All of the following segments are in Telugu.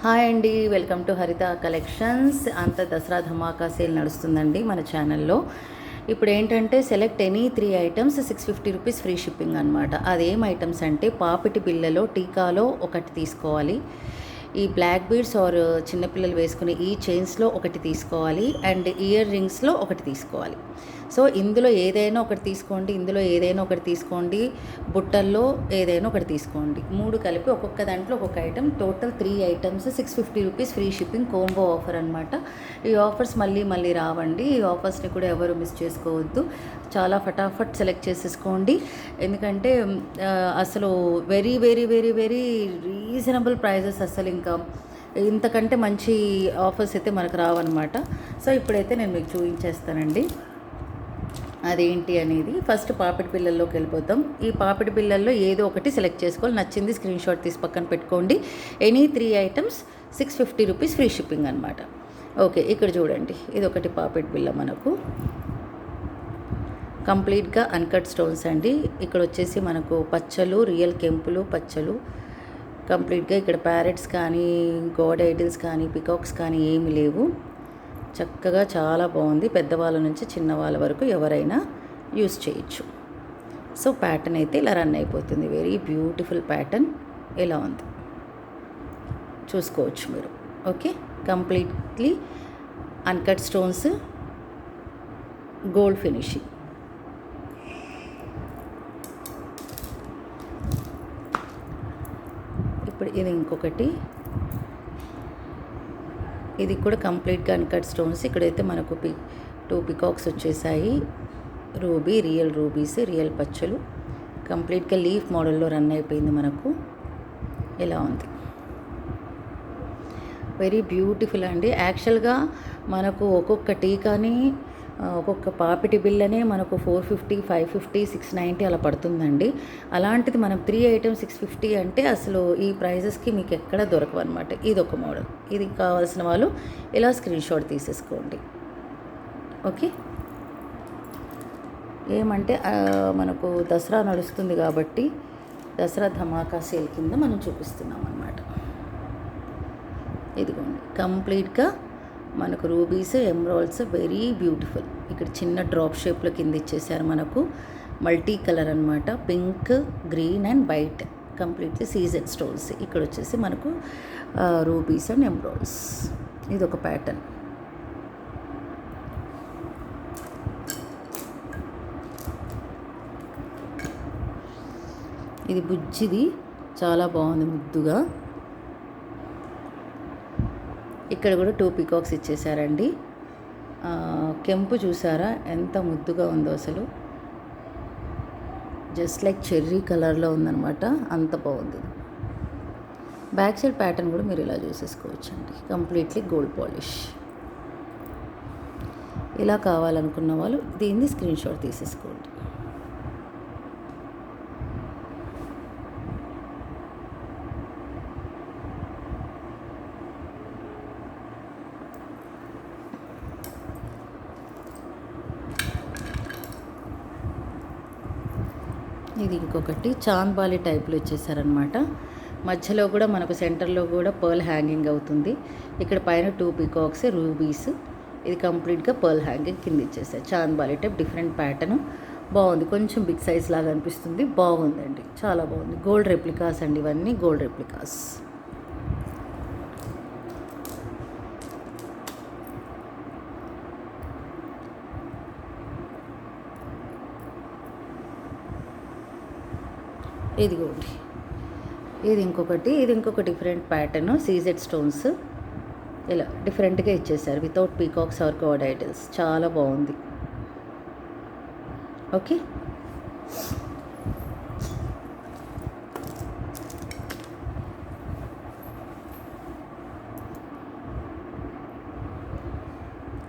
హాయ్ అండి, వెల్కమ్ టు హరిత కలెక్షన్స్. అంత దసరా ధమాకా సేల్ నడుస్తుందండి మన ఛానల్లో. ఇప్పుడు ఏంటంటే select any 3 items 650 rupees free shipping అనమాట. అదేం ఐటమ్స్ అంటే పాపిటి బిళ్ళలో టీకాలో ఒకటి తీసుకోవాలి, ఈ బ్లాక్ బీడ్స్ ఆర్ చిన్నపిల్లలు వేసుకునే ఈ చైన్స్లో ఒకటి తీసుకోవాలి, అండ్ ఇయర్ రింగ్స్లో ఒకటి తీసుకోవాలి. సో ఇందులో ఏదైనా ఒకటి తీసుకోండి, ఇందులో ఏదైనా ఒకటి తీసుకోండి, బుట్టల్లో ఏదైనా ఒకటి తీసుకోండి. 3 కలిపి ఒక్కొక్క దాంట్లో ఒక్కొక్క item, total 3 items 650 rupees free shipping combo offer అనమాట. ఈ ఆఫర్స్ మళ్ళీ రావండి. ఈ ఆఫర్స్ని కూడా ఎవరు మిస్ చేసుకోవద్దు. చాలా ఫటాఫట్ సెలెక్ట్ చేసేసుకోండి. ఎందుకంటే అసలు very very very very reasonable prices. అసలు ఇంకా ఇంతకంటే మంచి ఆఫర్స్ అయితే మనకు రావన్నమాట. సో ఇప్పుడైతే నేను మీకు చూపించేస్తానండి అదేంటి అనేది. ఫస్ట్ పాపిడి పిల్లల్లోకి వెళ్ళిపోతాం. ఈ పాపిడి పిల్లల్లో ఏదో ఒకటి సెలెక్ట్ చేసుకోవాలి, నచ్చింది స్క్రీన్ షాట్ తీసి పక్కన పెట్టుకోండి. Any 3 items 650 rupees free shipping అనమాట. ఓకే, ఇక్కడ చూడండి, ఇది ఒకటి పాపిడి బిళ్ళ మనకు కంప్లీట్గా అన్కట్ స్టోన్స్ అండి. ఇక్కడ వచ్చేసి మనకు పచ్చలు, రియల్ కెంపులు పచ్చలు కంప్లీట్గా. ఇక్కడ ప్యారెట్స్ కానీ గోడ్ ఐడిల్స్ కానీ పికాక్స్ కానీ ఏమి లేవు. చక్కగా చాలా బాగుంది. పెద్దవాళ్ళ నుంచి చిన్నవాళ్ళ వరకు ఎవరైనా యూస్ చేయొచ్చు. సో ప్యాటర్న్ అయితే ఇలా రన్ అయిపోతుంది. Very beautiful pattern. ఇలా ఉంది, చూసుకోవచ్చు మీరు. Okay, completely uncut stones, gold finishing. ఇప్పుడు ఇది ఇంకొకటి, ఇది కూడా కంప్లీట్గా అన్కట్ స్టోన్స్. ఇక్కడైతే మనకు 2 పికాక్స్ వచ్చేసాయి. రూబీ, రియల్ రూబీస్, రియల్ పచ్చలు. కంప్లీట్గా లీఫ్ మోడల్లో రన్ అయిపోయింది మనకు. ఇలా ఉంది, వెరీ బ్యూటిఫుల్ అండి. యాక్చువల్గా మనకు ఒక్కొక్క టీకాని, ఒక్కొక్క పాపిటి బిల్లనే మనకు 450, 550, 690 అలా పడుతుందండి. అలాంటిది మనం 3 ఐటమ్స్ 650 అంటే అసలు ఈ ప్రైజెస్కి మీకు ఎక్కడ దొరకవు అనమాట. ఇది ఒక మోడల్. ఇది కావాల్సిన వాళ్ళు ఇలా స్క్రీన్ షాట్ తీసేసుకోండి. ఓకే, ఏమంటే మనకు దసరా నడుస్తుంది కాబట్టి దసరా ధమాకా సేల్ కింద మనం చూపిస్తున్నాం అన్నమాట. ఇదిగోండి, కంప్లీట్గా మనకు రూబీస్, ఎమరాల్డ్స్, వెరీ బ్యూటిఫుల్. ఇక్కడ చిన్న డ్రాప్ షేప్లో కింద ఇచ్చేసారు మనకు. మల్టీ కలర్ అనమాట, pink, green and white. Completely CZ stones. ఇక్కడ వచ్చేసి మనకు రూబీస్ అండ్ ఎమరాల్డ్స్. ఇది ఒక ప్యాటర్న్. ఇది బుజ్జిది, చాలా బాగుంది ముద్దుగా. ఇక్కడ కూడా 2 పికాక్స్ ఇచ్చేసారండి. కెంపు చూసారా ఎంత ముద్దుగా ఉందో అసలు. జస్ట్ లైక్ చెర్రీ కలర్లో ఉందన్నమాట, అంత బాగుంది. బ్యాక్ సైడ్ ప్యాటర్న్ కూడా మీరు ఇలా చూసేసుకోవచ్చు అండి. Completely gold polish. ఇలా కావాలనుకున్న వాళ్ళు దీన్ని స్క్రీన్ షాట్ తీసేసుకోండి. ఇది ఇంకొకటి చాంద్బాలి టైప్లో ఇచ్చేసారనమాట. మధ్యలో కూడా మనకు సెంటర్లో కూడా పర్ల్ హ్యాంగింగ్ అవుతుంది. ఇక్కడ పైన 2 పికాక్స్, రూబీస్. ఇది కంప్లీట్గా పర్ల్ హ్యాంగింగ్ కింద ఇచ్చేసారు. Chandbali type, different pattern. బాగుంది, కొంచెం బిగ్ సైజ్ లాగా అనిపిస్తుంది. బాగుందండి, చాలా బాగుంది. గోల్డ్ రెప్లికాస్ అండి, ఇవన్నీ గోల్డ్ రెప్లికాస్. ఇదిగోండి, ఇది ఇంకొక డిఫరెంట్ ప్యాటర్న్. సీజెడ్ స్టోన్స్ ఇలా డిఫరెంట్గా ఇచ్చేసారు, without peacocks or god idols. చాలా బాగుంది. ఓకే,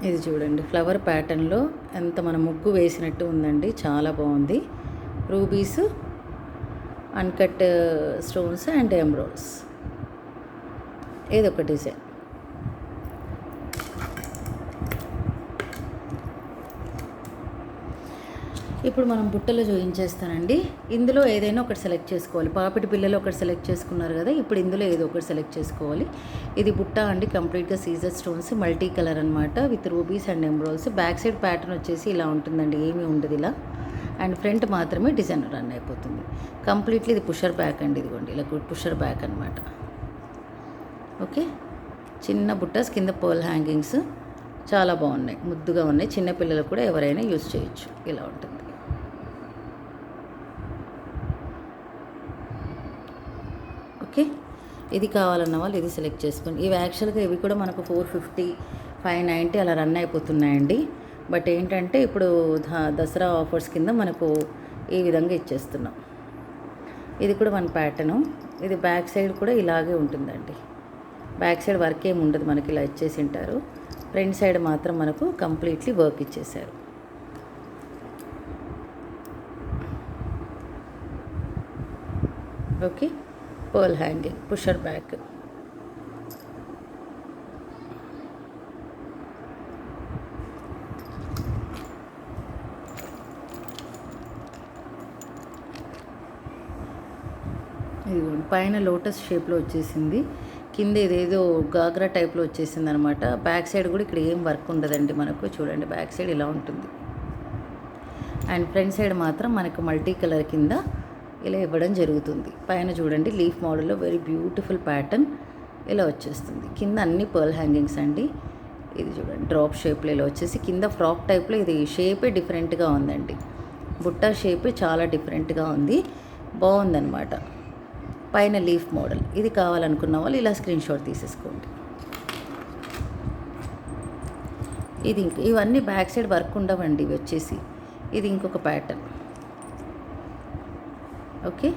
ఇది చూడండి, ఫ్లవర్ ప్యాటర్న్లో ఎంత మన ముగ్గు వేసినట్టు ఉందండి. చాలా బాగుంది. Rubies, uncut stones and emeralds. ఏదొక డిజైన్. ఇప్పుడు మనం బుట్టలో చూపించేస్తానండి. ఇందులో ఏదైనా ఒకటి సెలెక్ట్ చేసుకోవాలి. పాపిడి పిల్లలు ఒకటి సెలెక్ట్ చేసుకున్నారు కదా, ఇప్పుడు ఇందులో ఏదో ఒకటి సెలెక్ట్ చేసుకోవాలి. ఇది బుట్ట అండి, కంప్లీట్గా సీజర్ స్టోన్స్, మల్టీ కలర్ అనమాట, విత్ రూబీస్ అండ్ ఎంబ్రాయిడ్స్. బ్యాక్ సైడ్ ప్యాటర్న్ వచ్చేసి ఇలా ఉంటుందండి, ఏమీ ఉండదు ఇలా. అండ్ ఫ్రంట్ మాత్రమే డిజైన్ రన్ అయిపోతుంది. కంప్లీట్లీ ఇది పుషర్ బ్యాక్ అండి, ఇదిగోండి ఇలా పుషర్ బ్యాక్ అనమాట. ఓకే, చిన్న బుట్టస్, కింద పర్ల్ హ్యాంగింగ్స్ చాలా బాగున్నాయి, ముద్దుగా ఉన్నాయి. చిన్నపిల్లలు కూడా ఎవరైనా యూజ్ చేయొచ్చు. ఇలా ఉంటుంది. ఓకే, ఇది కావాలన్న వాళ్ళు ఇది సెలెక్ట్ చేసుకోండి. ఇవి యాక్చువల్గా ఇవి కూడా మనకు 450, 590 అలా రన్ అయిపోతున్నాయండి. బట్ ఏంటంటే ఇప్పుడు దసరా ఆఫర్స్ కింద మనకు ఈ విధంగా ఇచ్చేస్తున్నాం. ఇది కూడా మన ప్యాటర్ను. ఇది బ్యాక్ సైడ్ కూడా ఇలాగే ఉంటుందండి. బ్యాక్ సైడ్ వర్క్ ఏమి ఉండదు మనకి, ఇలా ఇచ్చేసి ఉంటారు. ఫ్రంట్ సైడ్ మాత్రం మనకు కంప్లీట్లీ వర్క్ ఇచ్చేసారు. Okay, pearl hanging, pusher back. ఇది పైన లోటస్ షేప్లో వచ్చేసింది, కింద ఇదేదో గాగ్రా టైప్లో వచ్చేసింది అనమాట. బ్యాక్ సైడ్ కూడా ఇక్కడ ఏం వర్క్ ఉండదండి మనకు. చూడండి, బ్యాక్ సైడ్ ఇలా ఉంటుంది. అండ్ ఫ్రంట్ సైడ్ మాత్రం మనకు మల్టీ కలర్ కింద ఇలా ఇవ్వడం జరుగుతుంది. పైన చూడండి, లీఫ్ మోడల్లో వెరీ బ్యూటిఫుల్ ప్యాటర్న్ ఇలా వచ్చేస్తుంది. కింద అన్ని పర్ల్ హ్యాంగింగ్స్ అండి. ఇది చూడండి, డ్రాప్ షేప్లో ఇలా వచ్చేసి కింద ఫ్రాక్ టైప్లో. ఇది షేపే డిఫరెంట్గా ఉందండి, బుట్ట షేపే చాలా డిఫరెంట్గా ఉంది, బాగుందన్నమాట. పైన లీఫ్ మోడల్. ఇది కావాలనుకున్న వాళ్ళు ఇలా స్క్రీన్ షాట్ తీసేసుకోండి. ఇది ఇవన్నీ బ్యాక్ సైడ్ వర్క్ ఉండవండి, ఇవి వచ్చేసి ఇది ఇంకొక ప్యాటర్న్. ఓకే,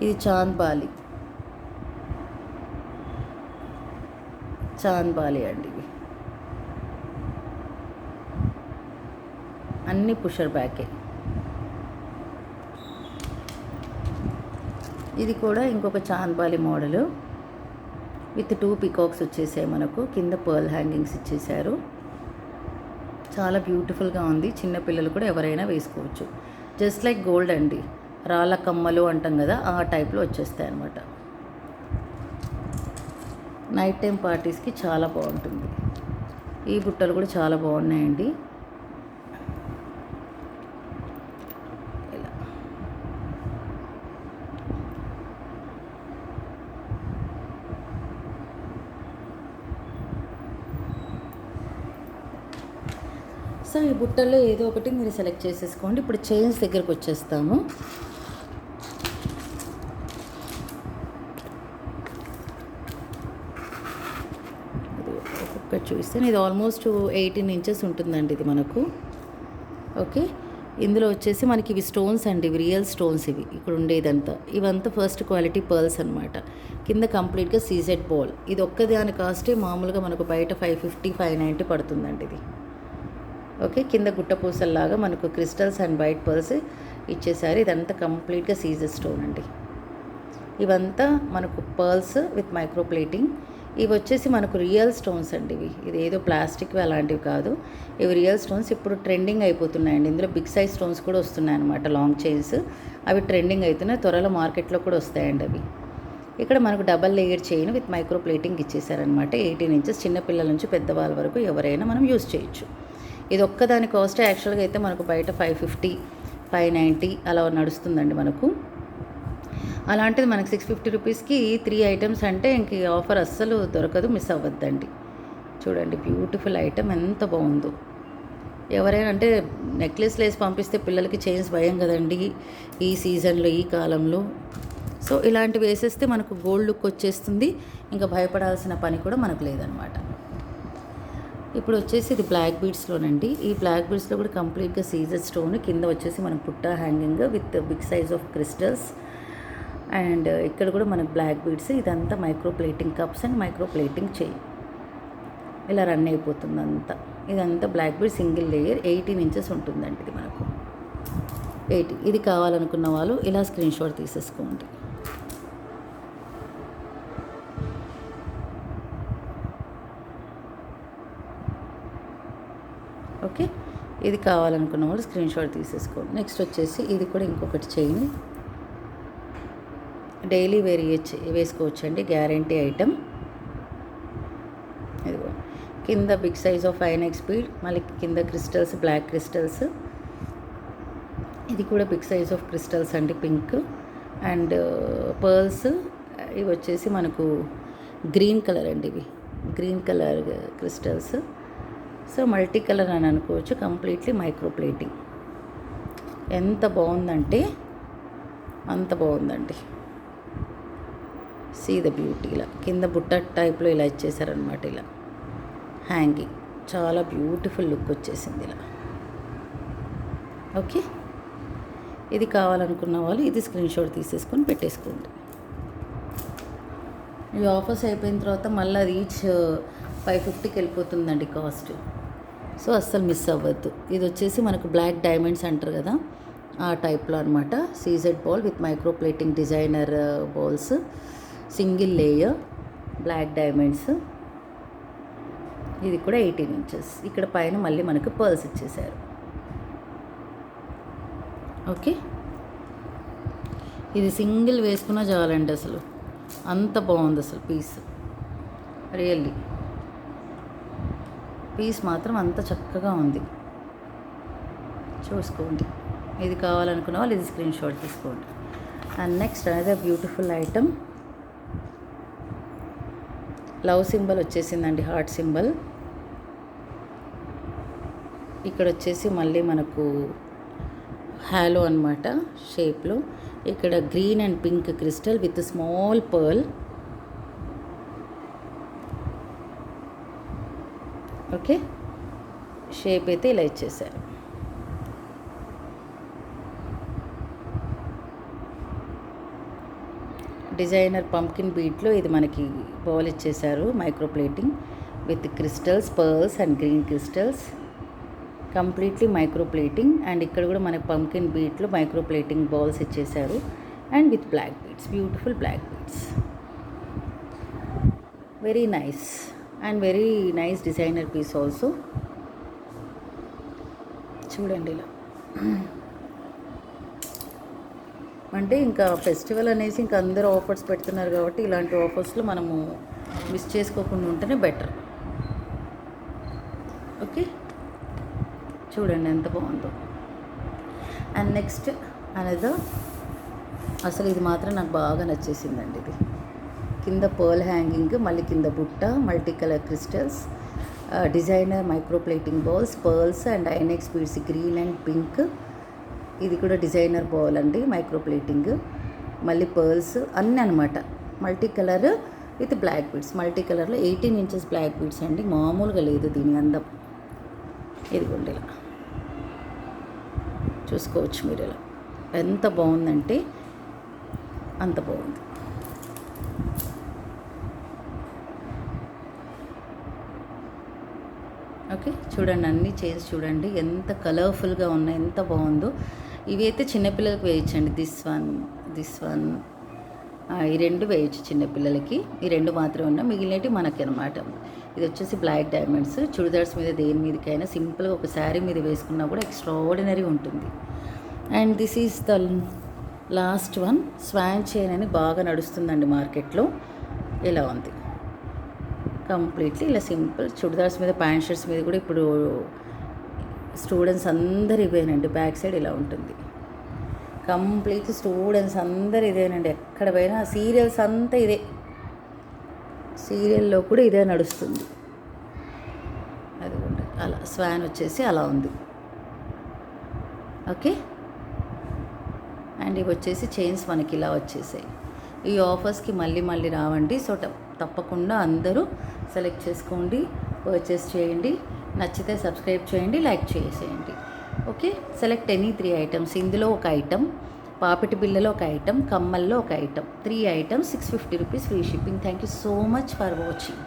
ఇది చాంద్ బాలి అండి. ఇవి అన్నీ పుషర్ బ్యాకే. ఇది కూడా ఇంకొక చాంద్బాలి మోడలు విత్ 2 పికాక్స్ వచ్చేసాయి మనకు. కింద పర్ల్ హ్యాంగింగ్స్ ఇచ్చేసారు. చాలా బ్యూటిఫుల్గా ఉంది, చిన్నపిల్లలు కూడా ఎవరైనా వేసుకోవచ్చు. జస్ట్ లైక్ గోల్డ్ అండి, రాళ్ళ కమ్మలు అంటాం కదా, ఆ టైప్లో వచ్చేస్తాయి అన్నమాట. నైట్ టైం పార్టీస్కి చాలా బాగుంటుంది. ఈ బుట్టలు కూడా చాలా బాగున్నాయండి. సో ఈ బుట్టల్లో ఏదో ఒకటి మీరు సెలెక్ట్ చేసేసుకోండి. ఇప్పుడు చైన్స్ దగ్గరకు వచ్చేస్తాము. ఒక్కొక్కటి చూస్తే ఇది ఆల్మోస్ట్ 18 ఇంచెస్ ఉంటుందండి ఇది మనకు. ఓకే, ఇందులో వచ్చేసి మనకి ఇవి స్టోన్స్ అండి, ఇవి రియల్ స్టోన్స్. ఇవి ఇక్కడ ఉండేదంతా ఇవంతా ఫస్ట్ క్వాలిటీ పర్ల్స్ అనమాట. కింద కంప్లీట్గా సీజెడ్ బాల్. ఇది ఒక్కదాని కాస్టే మామూలుగా మనకు బయట 550, 590 పడుతుందండి ఇది. ఓకే, కింద గుట్టపూసల్లాగా మనకు క్రిస్టల్స్ అండ్ వైట్ పర్ల్స్ ఇచ్చేసారు. ఇదంతా కంప్లీట్గా సీజర్ స్టోన్ అండి. ఇవంతా మనకు పర్ల్స్ విత్ మైక్రో ప్లేటింగ్. ఇవి వచ్చేసి మనకు రియల్ స్టోన్స్ అండి. ఇది ఏదో ప్లాస్టిక్వి అలాంటివి కాదు, ఇవి రియల్ స్టోన్స్. ఇప్పుడు ట్రెండింగ్ అయిపోతున్నాయండి. ఇందులో బిగ్ సైజ్ స్టోన్స్ కూడా వస్తున్నాయి అన్నమాట, లాంగ్ చైన్స్. అవి ట్రెండింగ్ అవుతున్నాయి, త్వరలో మార్కెట్లో కూడా వస్తాయండి అవి. ఇక్కడ మనకు double layer chain with micro plating ఇచ్చేసారనమాట. 18 ఇంచెస్, చిన్నపిల్లల నుంచి పెద్దవాళ్ళ వరకు ఎవరైనా మనం యూజ్ చేయొచ్చు. ఇది ఒక్కదాని కాస్ట్ యాక్చువల్గా అయితే మనకు బయట 550, 590 అలా నడుస్తుందండి మనకు. అలాంటిది మనకి 650 రూపీస్కి 3 ఐటమ్స్ అంటే ఇంక ఈ ఆఫర్ అస్సలు దొరకదు, మిస్ అవ్వద్దండి. చూడండి, బ్యూటిఫుల్ ఐటమ్ ఎంత బాగుందో. ఎవరైనా అంటే నెక్లెస్ లేసి పంపిస్తే పిల్లలకి చైన్స్ భయం కదండి ఈ సీజన్లో, ఈ కాలంలో. సో ఇలాంటివి వేసేస్తే మనకు గోల్డ్ లుక్ వచ్చేస్తుంది, ఇంకా భయపడాల్సిన పని కూడా మనకు లేదనమాట. ఇప్పుడు వచ్చేసి ఇది బ్లాక్ బీడ్స్లోనండి. ఈ బ్లాక్ బీడ్స్లో కూడా కంప్లీట్గా సీజర్ స్టోన్. కింద వచ్చేసి మనకు పుట్ట hanging with big size of crystals. And ఇక్కడ కూడా మనకు బ్లాక్ బీడ్స్. ఇదంతా micro plating cups and micro plating చెయ్యి ఇలా రన్ అయిపోతుంది అంతా. ఇదంతా black bead single layer, 18 inches ఉంటుందండి ఇది మనకు. 80. ఇది కావాలనుకున్న వాళ్ళు ఇలా స్క్రీన్ షాట్ తీసేసుకోండి. ఓకే, ఇది కావాలనుకున్న వాళ్ళు స్క్రీన్ షాట్ తీసేసుకోండి. నెక్స్ట్ వచ్చేసి ఇది కూడా ఇంకొకటి చైన్, డైలీ వేసుకోవచ్చండి, గ్యారంటీ ఐటమ్. ఇదిగో కింద బిగ్ సైజ్ ఆఫ్ ఐనెక్స్ బీడ్, మళ్ళీ కింద క్రిస్టల్స్, బ్లాక్ క్రిస్టల్స్. ఇది కూడా బిగ్ సైజ్ ఆఫ్ క్రిస్టల్స్ అండి, పింక్ అండ్ పర్ల్స్. ఇవి వచ్చేసి మనకు గ్రీన్ కలర్ అండి, ఇవి green colour crystals. So multi colour అని అనుకోవచ్చు, కంప్లీట్లీ మైక్రో ప్లేటింగ్. ఎంత బాగుందంటే అంత బాగుందండి. సీ ద బ్యూటీ, ఇలా కింద బుట్ట టైప్లో ఇలా ఇచ్చేసారనమాట, ఇలా హ్యాంగింగ్. చాలా బ్యూటిఫుల్ లుక్ వచ్చేసింది ఇలా. ఓకే, ఇది కావాలనుకున్న వాళ్ళు ఇది స్క్రీన్ షాట్ తీసేసుకొని పెట్టేసుకోండి. ఈ ఆఫర్స్ అయిపోయిన తర్వాత మళ్ళీ అది ఈచ్ 550కి వెళ్ళిపోతుందండి కాస్ట్. సో అస్సలు మిస్ అవ్వద్దు. ఇది వచ్చేసి మనకు బ్లాక్ డైమండ్స్ అంటారు కదా, ఆ టైప్లో అనమాట. CZ ball with micro plating designer balls, single layer black diamonds. ఇది కూడా 18 ఇంచెస్. ఇక్కడ పైన మళ్ళీ మనకు పర్ల్స్ ఇచ్చేసారు. ఓకే, ఇది సింగిల్ వేసుకున్నా చాలండి, అసలు అంత బాగుంది అసలు పీస్. రియల్లీ పీస్ మాత్రం అంత చక్కగా ఉంది, చూసుకోండి. ఇది కావాలనుకున్న వాళ్ళు ఇది స్క్రీన్ షాట్ తీసుకోండి. And next another beautiful item, love symbol వచ్చేసిందండి, హార్ట్ సింబల్. ఇక్కడ వచ్చేసి మళ్ళీ మనకు హ్యాలో అనమాట షేప్లో. ఇక్కడ green and pink crystal with small pearl. Okay, shape అయితే ఇలా ఇచ్చేసారు. డిజైనర్ పంకిన్ బీట్లో ఇది మనకి బాల్ ఇచ్చేసారు, micro plating with crystals, pearls and green crystals, completely micro plating. And ఇక్కడ కూడా మనకి పంకిన్ బీట్లో మైక్రో ప్లేటింగ్ బాల్స్ ఇచ్చేసారు and with black beads, beautiful black beads. Very nice and very nice designer piece also. చూడండి ఇలా. అంటే ఇంకా ఫెస్టివల్ అనేసి ఇంకా అందరూ ఆఫర్స్ పెడుతున్నారు కాబట్టి ఇలాంటి ఆఫర్స్లో మనము మిస్ చేసుకోకుండా ఉంటేనే బెటర్. ఓకే, చూడండి ఎంత బాగుందో. అండ్ నెక్స్ట్ అనదర్, అసలు ఇది మాత్రం నాకు బాగా నచ్చేసిందండి. ఇది కింద పర్ల్ హ్యాంగింగ్, మళ్ళీ కింద బుట్ట, multi colour crystals, designer micro plating balls, pearls and ఐనెక్స్ బీడ్స్ గ్రీన్ అండ్ పింక్. ఇది కూడా డిజైనర్ బాల్ అండి, మైక్రో ప్లేటింగ్, మళ్ళీ పర్ల్స్ అన్నీ అనమాట. Multi colour with black beads, multi కలర్లో 18 ఇంచెస్ బ్లాక్ బీడ్స్ అండి, మామూలుగా లేదు దీని అందం. ఇదిగోండి ఇలా చూసుకోవచ్చు మీరు, ఇలా ఎంత బాగుందంటే అంత బాగుంది. ఓకే, చూడండి అన్నీ చేసి చూడండి ఎంత కలర్ఫుల్గా ఉన్నాయి, ఎంత బాగుందో. ఇవి అయితే చిన్నపిల్లలకి వేయచ్చండి. దిస్ వన్ ఈ రెండు వేయచ్చు చిన్నపిల్లలకి. ఈ రెండు మాత్రమే ఉన్నా, మిగిలినవి మనకి అనమాట. ఇది వచ్చేసి బ్లాక్ డైమండ్స్. చుడిదార్స్ మీద దేని మీదకైనా సింపుల్గా ఒక శారీ మీద వేసుకున్నా కూడా ఎక్స్ట్రాఆర్డినరీ ఉంటుంది. And this is the last one, swan chain అని బాగా నడుస్తుందండి మార్కెట్లో. ఇలా ఉంది కంప్లీట్లీ ఇలా సింపుల్. చుడిదార్స్ మీద, ప్యాంట్ షర్ట్స్ మీద కూడా ఇప్పుడు స్టూడెంట్స్ అందరు ఇవేనండి. బ్యాక్ సైడ్ ఇలా ఉంటుంది కంప్లీట్. స్టూడెంట్స్ అందరు ఇదేనండి, ఎక్కడ పోయినా సీరియల్స్ అంతా ఇదే, సీరియల్లో కూడా ఇదే నడుస్తుంది. అదిగోండి అలా స్వాన్ వచ్చేసి అలా ఉంది. ఓకే, అండ్ ఇవి వచ్చేసి చైన్స్ మనకి ఇలా వచ్చేసాయి. ఈ ఆఫర్స్కి మళ్ళీ రావండి. సో తప్పకుండా అందరూ సెలెక్ట్ చేసుకోండి, పర్చేస్ చేయండి. నచ్చితే సబ్స్క్రైబ్ చేయండి, లైక్ చేసేయండి. Okay, select any 3 items. ఇందులో ఒక ఐటమ్, పాపిటి బిళ్ళలో ఒక ఐటమ్, కమ్మల్లో ఒక item, 3 items, 650 rupees free shipping. Thank you so much for watching.